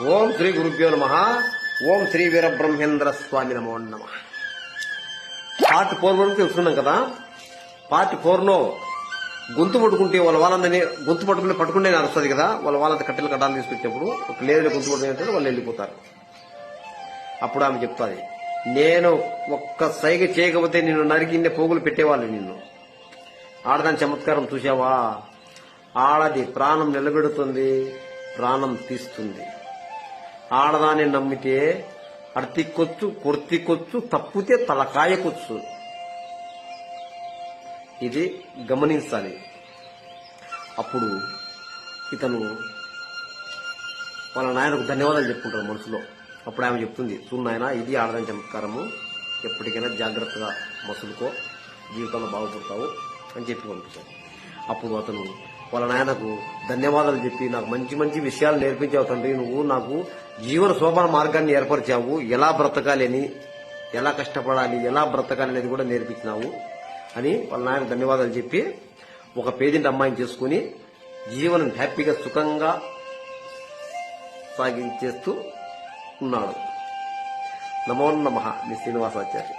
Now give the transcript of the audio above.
ఓం శ్రీ గురుభ్యో నమః. ఓం శ్రీ వీరబ్రహ్మేంద్ర స్వామి నమో నమః. పార్ట్ 4 వరకు తెలుసుకున్నాం కదా. పార్ట్ 4లో గొంతు పట్టుకుంటే వాళ్ళందరినీ గొంతు పట్టుకుంటే నడుస్తుంది కదా. వాళ్ళంతా కట్టెలు కట్టాలు తీసుకొచ్చినప్పుడు ఒక లేదని గొంతు పట్టుకుంటే వాళ్ళు వెళ్ళిపోతారు. అప్పుడు ఆమె చెప్తాది, నేను ఒక్క సైగ చేయకపోతే నిన్ను నరికి పోగులు పెట్టేవాళ్ళు. నిన్ను ఆడదాని చమత్కారం చూసావా? ఆడది ప్రాణం నిలబెడుతుంది, ప్రాణం తీస్తుంది. ఆడదాన్ని నమ్మితే అర్తికొచ్చు, కొర్తికొచ్చు, తప్పితే తలకాయకొచ్చు. ఇది గమనించాలి. అప్పుడు ఇతను వాళ్ళ నాయనకు ధన్యవాదాలు చెప్పుకుంటారు మనసులో. అప్పుడు ఆమె చెప్తుంది, చూడు నాయన, ఇది ఆడదాని చమత్కారము, ఎప్పటికైనా జాగ్రత్తగా మసులుకో, జీవితంలో బాగుపడతావు అని చెప్పి పంపించాడు. అప్పుడు అతను వాళ్ళ నాయనకు ధన్యవాదాలు చెప్పి, నాకు మంచి మంచి విషయాలు నేర్పించావు తండ్రి, నువ్వు నాకు జీవన శోభన మార్గాన్ని ఏర్పరిచావు, ఎలా బ్రతకాలి అని, ఎలా కష్టపడాలి, ఎలా బ్రతకాలి అనేది కూడా నేర్పించినావు అని వాళ్ళ నాయన ధన్యవాదాలు చెప్పి ఒక పేదింటి అమ్మాయిని చేసుకుని జీవనం హ్యాపీగా సుఖంగా సాగించేస్తూ ఉన్నాడు. నమో నమః. మీ శ్రీనివాసాచార్య.